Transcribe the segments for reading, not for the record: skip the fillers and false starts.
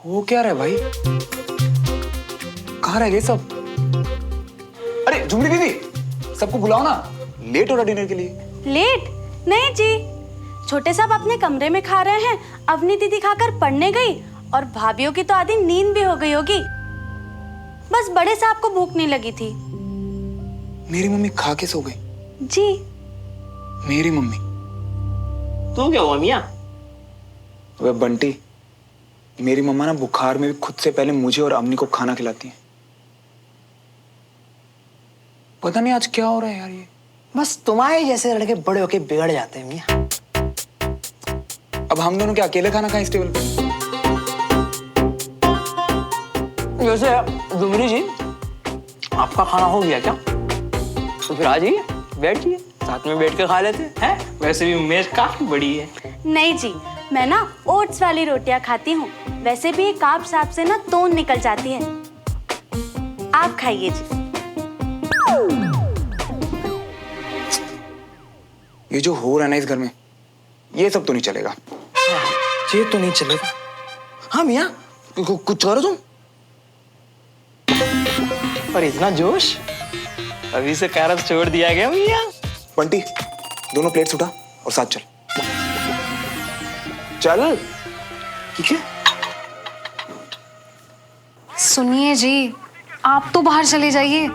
हो क्या रहा है भाई? कहाँ रह गए सब? अरे झुमरी दीदी, सबको बुलाओ ना, लेट हो रहा डिनर के लिए। लेट? नहीं जी, छोटे साहब अपने कमरे में खा रहे हैं, अवनी दीदी खाकर पढ़ने गई और भाभीियों की तो आधी नींद भी हो गई होगी। बस बड़े साहब को भूख नहीं लगी थी। मेरी मम्मी खा के सो गई। जी। मेरी मम्मी? तू क्या हुआ मियां? वह बंटी, मेरी मम्मा ना बुखार में भी खुद से पहले मुझे और अम्मी को खाना खिलाती है। पता नहीं आज क्या हो रहा है यार। ये बस तुम्हारे जैसे लड़के बड़े होके बिगड़ जाते हैं मियां। अब हम दोनों क्या अकेले खाना खाएं इस टेबल पे? वैसे झुमरी जी, आपका खाना हो गया क्या? तो फिर आ जाइए, बैठिए, साथ में बैठ कर खा लेते हैं। वैसे भी मेज काफी बड़ी है। नहीं जी, मैं ना ओट्स वाली रोटियां खाती हूँ। वैसे भी कार्ब साहब से ना तोन निकल जाती है। आप खाइए जी। ये जो हो रहा है ना इस घर में, ये सब तो नहीं चलेगा। ये तो नहीं चलेगा। हाँ मियां, कुछ करो तुम। और इतना जोश, अभी से कारब छोड़ दिया गया मियां। बंटी, दोनों प्लेट्स उठा और साथ चल। चल। ठीक है। सुनिए जी, आप तो बाहर चले जाइए।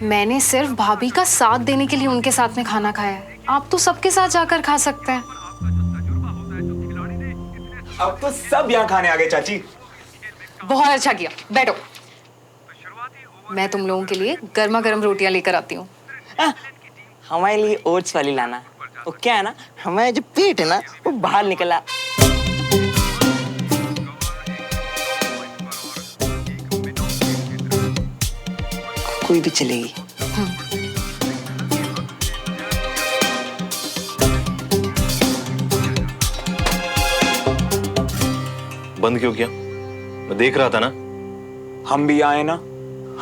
मैंने सिर्फ भाभी का साथ देने के लिए उनके साथ में खाना खाया है। आप तो सबके साथ जाकर खा सकते हैं। अब तो सब यहाँ खाने आ गए चाची। बहुत अच्छा किया, बैठो। मैं तुम लोगों के लिए गर्मा गर्म रोटियां लेकर आती हूँ। हमारे लिए ओट्स वाली लाना। वो क्या है ना, हमारा जो पेट है ना, वो बाहर निकला। कोई भी चलेगी। बंद क्यों किया? मैं देख रहा था ना। हम भी आए ना,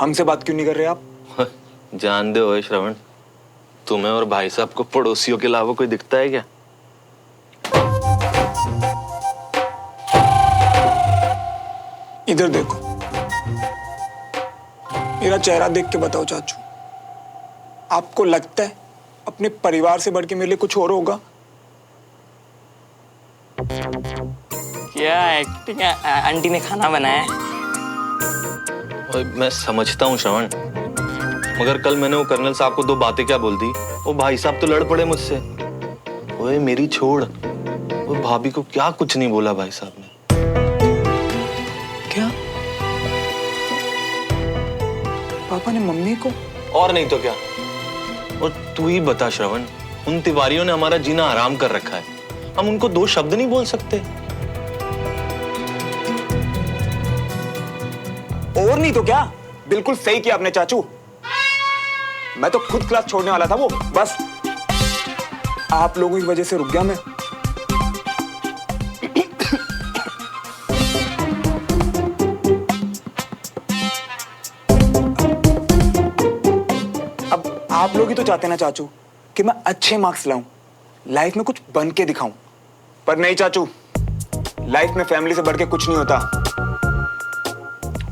हमसे बात क्यों नहीं कर रहे आप? जान दे ओए श्रवण, तुम्हें और भाई साहब को पड़ोसियों के अलावा कोई दिखता है क्या? इधर देखो, मेरा चेहरा देख के बताओ चाचू, आपको लगता है अपने परिवार से बढ़ के मेरे लिए कुछ और होगा? क्या एक्टिंग है? आंटी ने खाना बनाया है। ओए, मैं समझता हूँ श्रवण, मगर कल मैंने वो कर्नल साहब को 2 बातें क्या बोल दी, वो भाई साहब तो लड़ पड़े मुझसे। ओए मेरी छोड़, वो भाभी को क्या कुछ नहीं बोला भाई साहब ने। क्या? पापा ने मम्मी को? और नहीं तो क्या। और तू ही बता श्रवण, उन तिवारियों ने हमारा जीना हराम कर रखा है, हम उनको 2 शब्द नहीं बोल सकते? और नहीं तो क्या, बिल्कुल सही किया आपने चाचू। मैं तो खुद क्लास छोड़ने वाला था, वो बस आप लोगों की वजह से रुक गया मैं। अब आप लोग ही तो चाहते ना चाचू कि मैं अच्छे मार्क्स लाऊं, लाइफ में कुछ बन के दिखाऊं, पर नहीं चाचू, लाइफ में फैमिली से बढ़ के कुछ नहीं होता।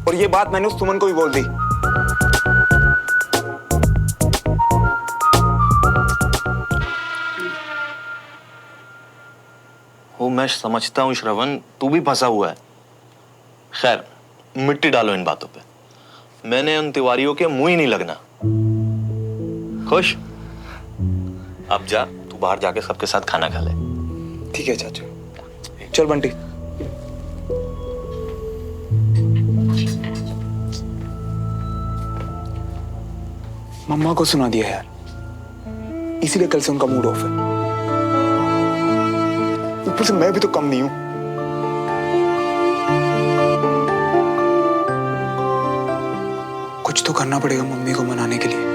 और ये बात मैंने उस सुमन को भी बोल दी। वो मैं समझता हूँ श्रवण, तू भी फंसा हुआ है। खैर, मिट्टी डालो इन बातों पे। मैंने उन तिवारियों के मुंह ही नहीं लगना। खुश? अब जा, तू बाहर जाके सबके साथ खाना खा ले। ठीक है चाचू, चल बंटी। मम्मा को सुना दिया यार, इसीलिए कल से उनका मूड ऑफ है। ऊपर से मैं भी तो कम नहीं हूं। कुछ तो करना पड़ेगा मम्मी को मनाने के लिए।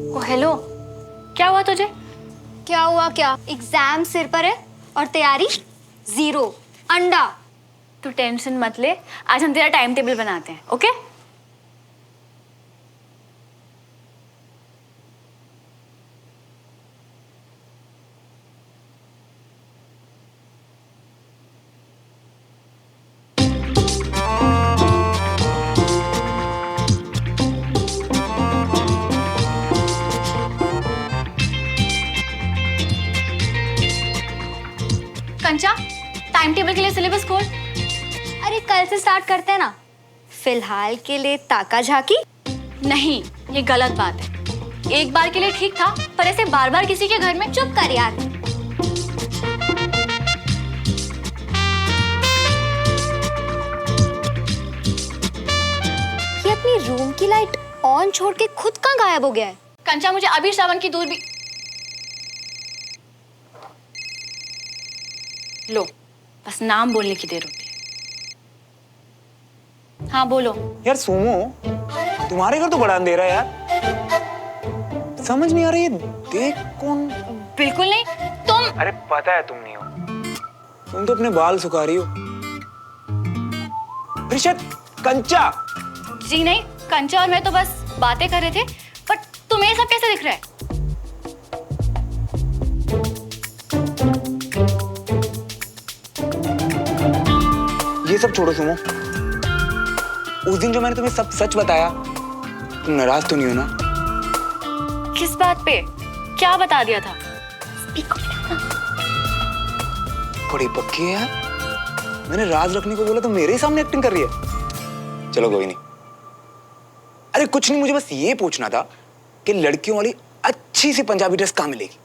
ओ हेलो, क्या हुआ तुझे? क्या हुआ? क्या एग्जाम सिर पर है और तैयारी जीरो? अंडा। तू टेंशन मत ले, आज हम तेरा टाइम टेबल बनाते हैं, ओके? कंचा, टाइम टेबल के लिए सिलेबस खोल। अरे कल से स्टार्ट करते हैं ना। फिलहाल के लिए ताका झाकी। नहीं, ये गलत बात है। एक बार के लिए ठीक था, पर ऐसे बार बार किसी के घर में चुप कर यार। ये अपनी रूम की लाइट ऑन छोड़ के खुद कहाँ गायब हो गया है? कंचा, मुझे अभी श्रावण की दूध भी लो, बस नाम बोलने की देर होती है। हाँ बोलो। यार सोमो, तुम्हारे घर तो बड़ा अंधेरा है यार। समझ नहीं आ रही, देख कौन। बिल्कुल नहीं, तुम। अरे पता है तुम नहीं हो, तुम तो अपने बाल सुखा रही हो। अरे शायद कंचा। जी नहीं, कंचा और मैं तो बस बातें कर रहे थे, पर तुम्हें ये सब कैसे दिख रहा है? ये सब छोड़ो सुमो, उस दिन जो मैंने तुम्हें सब सच बताया, तुम नाराज तो नहीं हो ना? किस बात पे? क्या बता दिया था? बड़ी पक्की है यार। मैंने राज रखने को बोला तो मेरे ही सामने एक्टिंग कर रही है। चलो कोई नहीं। अरे कुछ नहीं, मुझे बस ये पूछना था कि लड़कियों वाली अच्छी सी पंजाबी ड्रेस कहाँ मिलेगी?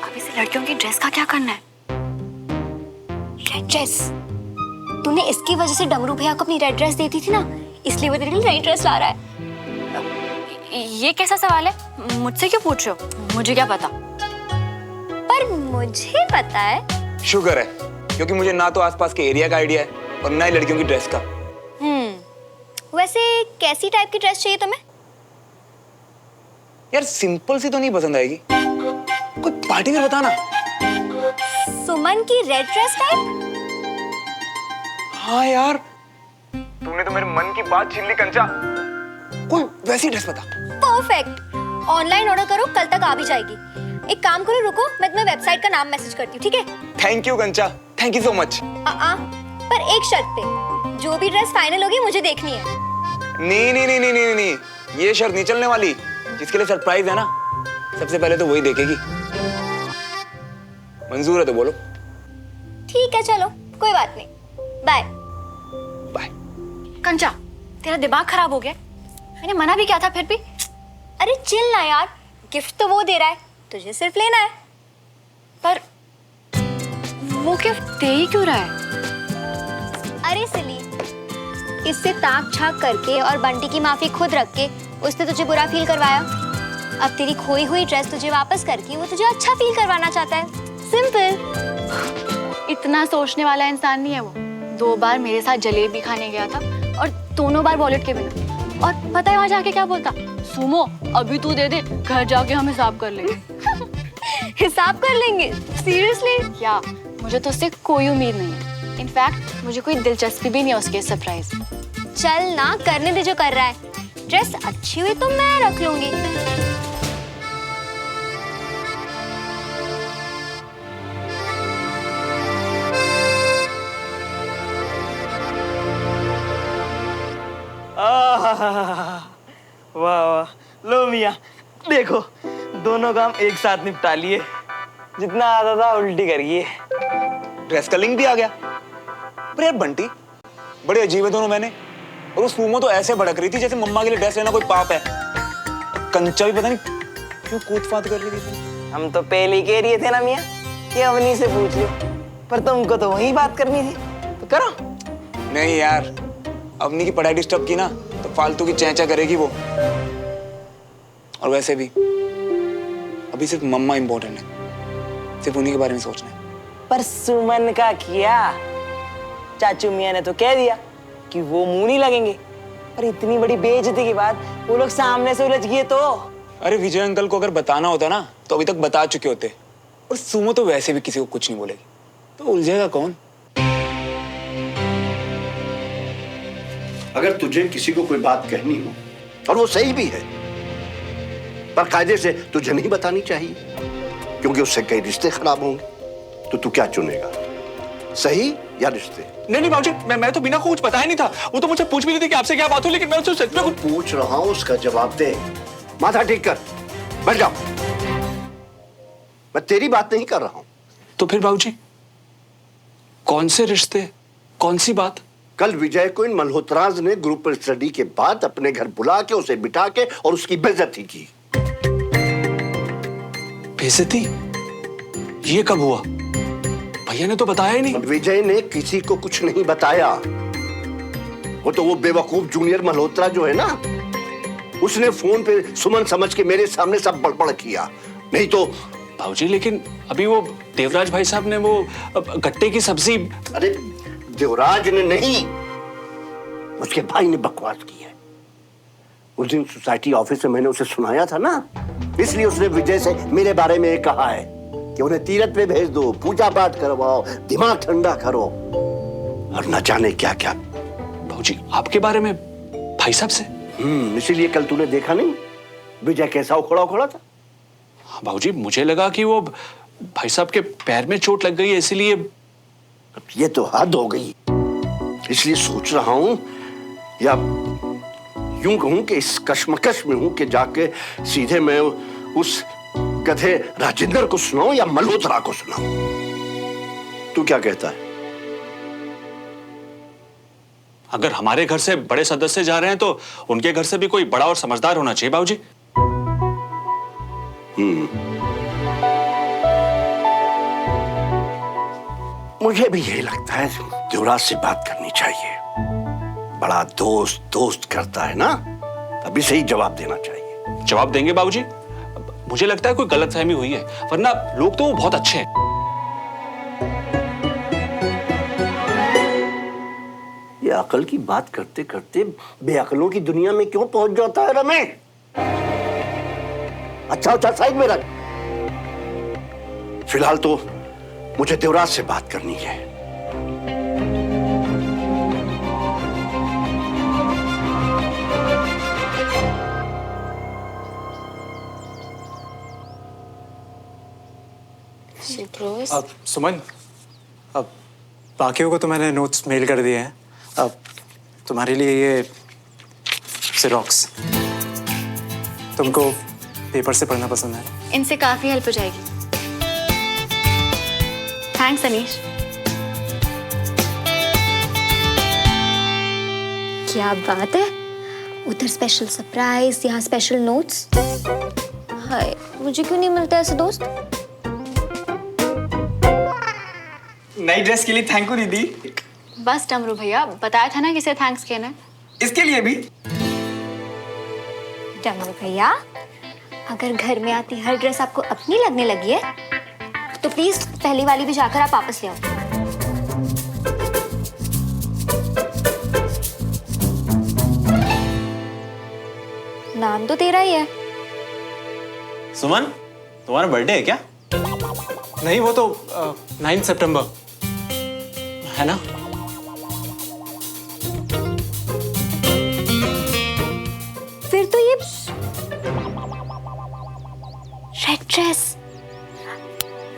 अब इसे लड़कियों की ड्रेस का क्या करना है? Red dress? तूने इसकी वजह से डमरू भैया को अपनी रेड ड्रेस दी थी ना, इसलिए वो तेरे लिए नई ड्रेस ला रहा है। ये कैसा सवाल है? मुझसे क्यों पूछ रहे हो? मुझे क्या पता? पर मुझे पता है। शुक्र है, क्योंकि मुझे ना तो आसपास के एरिया का आइडिया है और ना ही लड़कियों की ड्रेस का। वैसे कैसी टाइप की ड्रेस चाहिए तुम्हें? यार सिंपल सी तो नहीं पसंद आएगी, कोई पार्टी वेयर बताना। सुमन की रेड ड्रेस टाइप? हाँ यार, तूने तो मेरे मन की बात छीन ली कंचा। कोई वैसी ड्रेस बता। परफेक्ट। ऑनलाइन ऑर्डर करो, कल तक आ भी जाएगी। एक काम करो, रुको, मैं तुम्हें वेबसाइट का नाम मैसेज करती हूँ, ठीक है? थैंक यू कंचा, थैंक यू सो मच। पर एक शर्त पे, जो भी ड्रेस फाइनल होगी मुझे देखनी है। नहीं नहीं नहीं नहीं नहीं नहीं, ये शर्त नहीं चलने वाली। जिसके लिए सरप्राइज है ना, सबसे पहले तो वही देखेगी। मंजूर है तो बोलो। ठीक है चलो, कोई बात नहीं, बाय। बाय। कंचा, तेरा दिमाग खराब हो गया? मैंने मना भी किया था फिर भी। अरे चिल ना यार, गिफ्ट तो वो दे रहा है, तुझे सिर्फ लेना है। पर वो गिफ्ट दे ही क्यों रहा है? अरे सिली, इससे ताक झाक करके और बंटी की माफी खुद रख के उसने तुझे बुरा फील करवाया। अब तेरी खोई हुई ड्रेस तुझे वापस करके वो तुझे अच्छा फील करवाना चाहता है। सिंपल। इतना सोचने वाला इंसान नहीं है वो। 2 बार मेरे साथ जलेबी खाने गया था और दोनों बार वॉलेट के बिना। और पता है वहां जाके क्या बोलता? सुमो, अभी तू दे दे, घर जाके हम हिसाब कर लेंगे। हिसाब कर लेंगे? सीरियसली? या मुझे तो उससे कोई उम्मीद नहीं है। इनफैक्ट मुझे कोई दिलचस्पी भी नहीं है उसके सरप्राइज। चल ना, करने दे जो कर रहा है। ड्रेस अच्छी हुई तो मैं रख लूंगी। वाह वाह, लो मियाँ, देखो दोनों काम एक साथ निपटा लिए। जितना आता था उल्टी कर गई। ड्रेस का लिंक भी आ गया। पर यार बंटी, बड़े अजीब है दोनों। मैंने और वो सुमो तो ऐसे भड़क रही थी जैसे मम्मा के लिए ड्रेस लेना कोई पाप है। कंचा भी पता नहीं क्यों कूद फाद कर रही थी। हम तो पहले ही कह रहे थे ना मियाँ कि अवनी से पूछ लो, पर तुमको तो वही बात करनी थी, तो करो। नहीं यार, अवनी की पढ़ाई डिस्टर्ब की ना तो फालतू की चैंचा करेगी वो। और वैसे भी अभी सिर्फ मम्मा इंपॉर्टेंट है, सिर्फ उन्हीं के बारे में सोचना है। पर सुमन का किया, चाचू मियाँ ने तो कह दिया कि वो मुंह नहीं लगेंगे। पर इतनी बड़ी बेइज्जती के बाद वो लोग सामने से उलझ गए तो अरे विजय अंकल को अगर बताना होता ना तो अभी तक बता चुके होते। और सुमो तो वैसे भी किसी को कुछ नहीं बोलेगी, तो उलझेगा कौन? अगर तुझे किसी को कोई बात कहनी हो और वो सही भी है, पर कायदे से तुझे नहीं बतानी चाहिए, क्योंकि उससे कई रिश्ते खराब होंगे। तो तू क्या चुनेगा, सही या रिश्ते? नहीं बाबूजी, मैं तो बिना कुछ बताया नहीं था। वो तो मुझसे पूछ भी नहीं थी कि आपसे क्या बात हो, लेकिन मैं उससे सच में कुछ पूछ रहा हूं, उसका जवाब दे। माथा ठीक कर, बैठ जाओ। मैं तेरी बात नहीं कर रहा हूं। तो फिर बाबूजी कौन से रिश्ते, कौन सी बात? कल विजय को इन मल्होत्राज ने ग्रुप स्टडी के बाद अपने घर बुला के उसे बिठा के और उसकी बेइज्जती की। बेइज्जती? ये कब हुआ? भैया ने तो बताया ही नहीं। विजय ने किसी को कुछ नहीं बताया। वो तो वो बेवकूफ जूनियर मल्होत्रा जो है ना, उसने फोन पे सुमन समझ के मेरे सामने सब बड़बड़ किया। नहीं तो बाबूजी लेकिन अभी वो देवराज भाई साहब ने वो गट्टे की सब्जी। अरे देवराज ने नहीं, उसके भाई ने बकवास की है। उस दिन सोसाइटी ऑफिस में मैंने उसे सुनाया था ना, इसलिए उसने विजय से मेरे बारे में कहा है कि उन्हें तीरथ पे भेज दो, पूजा पाठ करवाओ, दिमाग ठंडा करो, और न जाने क्या क्या। बाबूजी आपके बारे में भाई साहब से? इसीलिए कल तूने देखा नहीं विजय कैसा उखड़ा उखड़ा था। हाँ बाबूजी, मुझे लगा कि वो भाई साहब के पैर में चोट लग गई है, इसीलिए। ये तो हद हो गई। इसलिए सोच रहा हूं, या यूं कहूं कि इस कश्मकश में हूं कि जाके सीधे मैं उस गधे राजेंद्र को सुनाऊं या मल्होत्रा को सुनाऊं। तू क्या कहता है? अगर हमारे घर से बड़े सदस्य जा रहे हैं तो उनके घर से भी कोई बड़ा और समझदार होना चाहिए बाबूजी। मुझे भी यही लगता है, देवराज से बात करनी चाहिए। बड़ा दोस्त दोस्त करता है ना, अभी सही जवाब देना चाहिए। जवाब देंगे बाबूजी। मुझे लगता है कोई गलतफहमी हुई है, वरना लोग तो बहुत अच्छे हैं। ये अकल की बात करते करते बेअकलों की दुनिया में क्यों पहुंच जाता है रमेश? अच्छा साइड में रख। फिलहाल तो मुझे देवराज से बात करनी है। अब सुमन, अब बाकियों को तो मैंने नोट्स मेल कर दिए हैं। अब तुम्हारे लिए ये जेरोक्स, तुमको पेपर से पढ़ना पसंद है? इनसे काफी हेल्प हो जाएगी। थैंक्स अनीश। क्या बात है, उधर स्पेशल सरप्राइज, यहाँ स्पेशल नोट्स। हाय, मुझे क्यों नहीं मिलता ऐसे दोस्त? नई ड्रेस के लिए थैंक यू दीदी। बस डमरू भैया, बताया था ना किसे थैंक्स कहना है। इसके लिए भी। डमरू भैया, अगर घर में आती हर ड्रेस आपको अपनी लगने लगी है तो प्लीज पहली वाली भी जाकर आप वापस ले आओ। नाम तो तेरा ही है। सुमन, तुम्हारा बर्थडे है क्या? नहीं, वो तो 9 सितंबर है ना? फिर तो ये रेड ड्रेस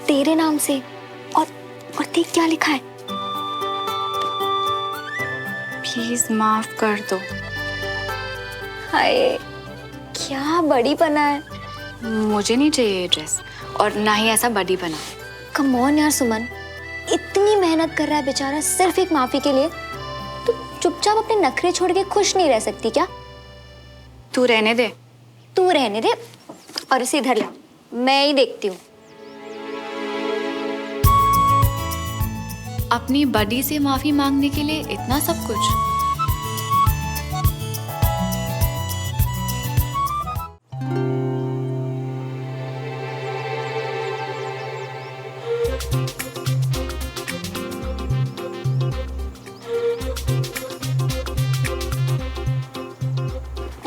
तेरे नाम से, और देख क्या लिखा है। प्लीज माफ कर दो। हाय, क्या बड़ी पना है। मुझे नहीं चाहिए ये ड्रेस, और ना ही ऐसा बड़ी बना। कम ऑन यार सुमन, इतनी मेहनत कर रहा है बेचारा सिर्फ एक माफी के लिए, तो चुपचाप अपने नखरे छोड़ के खुश नहीं रह सकती क्या? तू रहने दे। तू रहने दे और इसे इधर ला, मैं ही देखती हूँ। अपनी बडी से माफी मांगने के लिए इतना सब कुछ।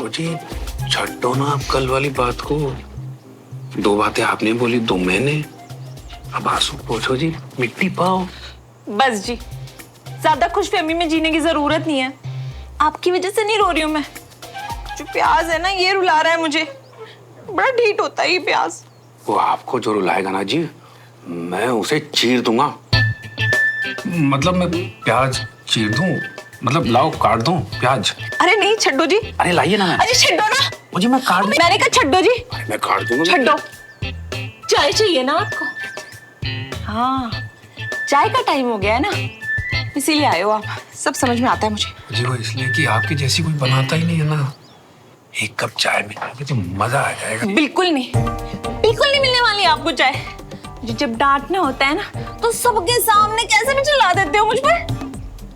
जी छड्डो ना आप कल वाली बात को। 2 बातें आपने बोली, 2 मैंने। अब आंसू पोंछो जी, मिट्टी पाओ। बस जी, ज्यादा खुशफहमी में जीने की जरूरत नहीं है। आपकी वजह से नहीं रो रही हूँ मैं। जो प्याज है ना, ये रुला रहा है मुझे। बड़ा ढीठ होता है ये प्याज। वो आपको जो रुलाएगा ना जी, मैं उसे चीर दूंगा। मतलब मैं प्याज चीर दूं? मतलब लाओ काट दूं प्याज? अरे नहीं, छड्डो जी। अरे लाइए ना। अरे छड्डो ना। मुझे मैं काट दूं। मैंने कहा छड्डो जी। अरे मैं काट दूंगा। छड्डो। चाय चाहिए ना आपको? हाँ, चाय का टाइम हो गया है ना, इसीलिए आए हो आप। सब समझ में आता है मुझे। जी वो इसलिए कि आपकी जैसी कोई बनाता ही नहीं है ना। एक कप चाय में तो मजा आ जाएगा। बिल्कुल नहीं, बिल्कुल नहीं मिलने वाली आपको चाय। जब डांटना होता है ना, तो सबके सामने कैसे भी चिल्ला देते हो मुझ पे,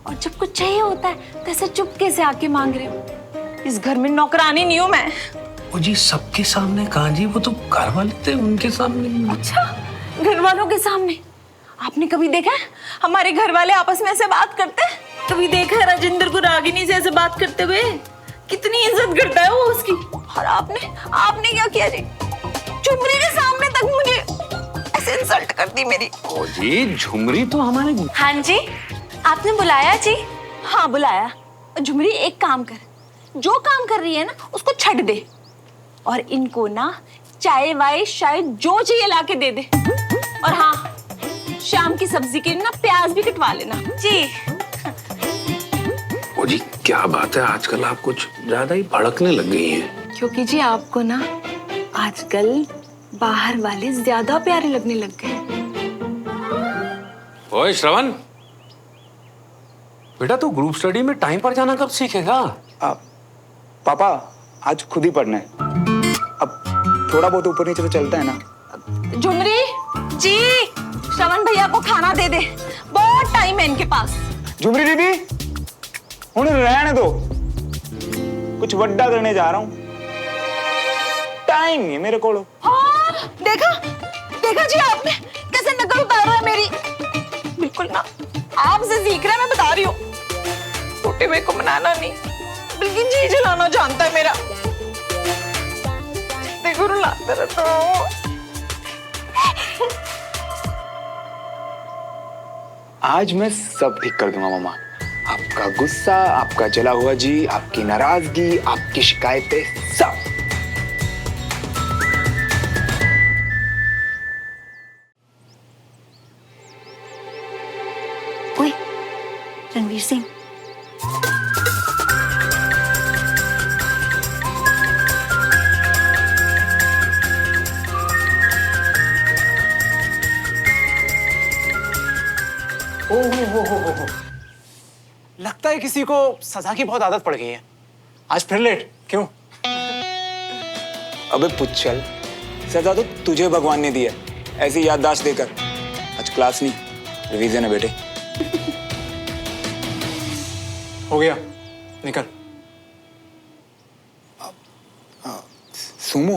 और जब कुछ चाहिए होता है तो ऐसे चुपके से आके मांग रहे हो। इस घर में नौकरानी नहीं हूं मैं। ओ जी, सबके सामने कहाँ जी, वो तो घर वाले थे, उनके सामने। अच्छा, घर वालों के सामने? आपने कभी देखा है हमारे घर वाले आपस में ऐसे बात करते हैं? कभी देखा है राजेंद्र को रागिनी से ऐसे बात करते हुए? कितनी इज्जत करता है वो उसकी। और आपने क्या किया जी? झुमरी के सामने तक मुझे ऐसे इंसल्ट कर दी मेरी। ओ जी, झुमरी तो हमारे। हाँ जी, आपने बुलाया जी? हाँ बुलाया। झुमरी एक काम कर, जो काम कर रही है ना उसको छੱਡ दे, और इनको ना चाय वाय शायद जो चाहिए लाके दे दे। और हाँ, शाम की सब्जी के लिए ना प्याज भी कटवा लेना जी। ओ जी, क्या बात है, आजकल आप कुछ ज्यादा ही भड़कने लग गई हैं। क्योंकि जी आपको ना आजकल बाहर वाले ज्यादा प्यारे लगने लग गए। ओए श्रवण, बेटा तू ग्रुप स्टडी में टाइम पर जाना कब सीखेगा? पापा आज खुद ही पढ़ना है। अब थोड़ा बहुत ऊपर नीचे तो चलता है ना। झुमरी जी, श्रवण भैया को खाना दे दे, बहुत टाइम है इनके पास। झुमरी दीदी, उन्हें रहने दो, कुछ वड्डा करने जा रहा हूँ। टाइम है मेरे को। हाँ, देखा जी आपने कैसे नकल उतार रहा है मेरी। बिल्कुल ना, आपसे सीख रहा है, मैं बता रही हूँ। छोटे भाई को मनाना नहीं, बल्कि जी जलाना जानता है मेरा। देखो रुलाता रहता हूँ। आज मैं सब ठीक कर दूंगा मामा। आपका गुस्सा, आपका जला हुआ जी, आपकी नाराजगी, आपकी शिकायतें, सब। ओए, रणवीर सिंह, हो। लगता है किसी को सजा की बहुत आदत पड़ गई है। आज फिर लेट क्यों? अबे पुच्छल, सजा तो तुझे भगवान ने दी है, ऐसी याददाश्त देकर। आज क्लास नहीं, रिवीजन है बेटे। हो गया, निकल। सुमो,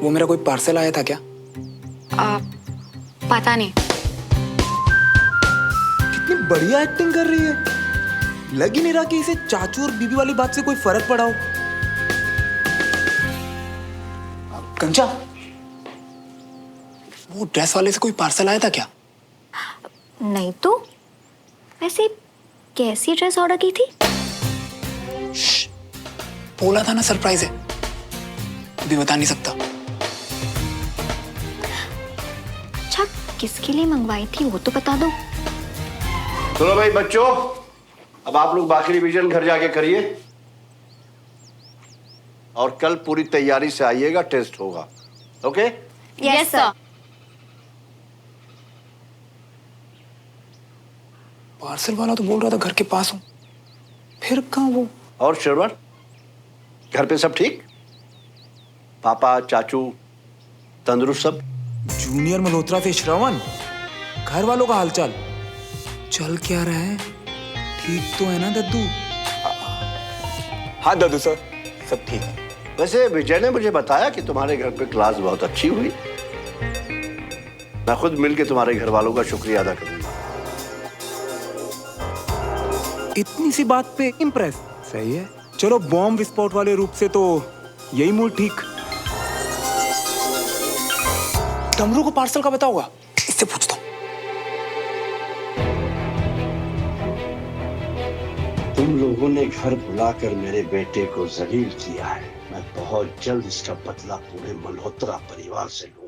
वो मेरा कोई पार्सल आया था क्या? पता नहीं। कितनी बढ़िया एक्टिंग कर रही है। लग ही नहीं रहा कि इसे चाचू और बीबी वाली बात से कोई फर्क पड़ा हो। कंचा, वो ड्रेस वाले से कोई पार्सल आया था क्या? नहीं तो, वैसे कैसी ड्रेस ऑर्डर की थी? बोला था ना सरप्राइज है, अभी बता नहीं सकता। अच्छा, किसके लिए मंगवाई थी वो तो बता दो। चलो भाई बच्चों, अब आप लोग बाकी रिवीजन घर जाके करिए और कल पूरी तैयारी से आइएगा, टेस्ट होगा। ओके? Yes sir. पार्सल वाला तो बोल रहा था घर के पास हूं, फिर कहां वो? और श्रवण, घर पे सब ठीक? पापा, चाचू तंदुरुस्त सब? जूनियर मल्होत्रा से श्रवण, घर वालों का हालचाल चल क्या रहा है? ठीक तो है ना दद्दू? हाँ दद्दू सर, सब ठीक है। वैसे विजय ने मुझे बताया कि तुम्हारे घर पे क्लास बहुत अच्छी हुई। मैं खुद मिलके तुम्हारे घर वालों का शुक्रिया अदा करूंगा। इतनी सी बात पे इम्प्रेस? सही है। चलो बॉम्ब विस्फोट वाले रूप से तो यही मूड ठीक। डमरू को पार्सल का पता होगा, इससे पूछता हूँ। तुम लोगों ने घर बुलाकर मेरे बेटे को जलील किया है। मैं बहुत जल्द इसका बदला पूरे मल्होत्रा परिवार से लूंगा।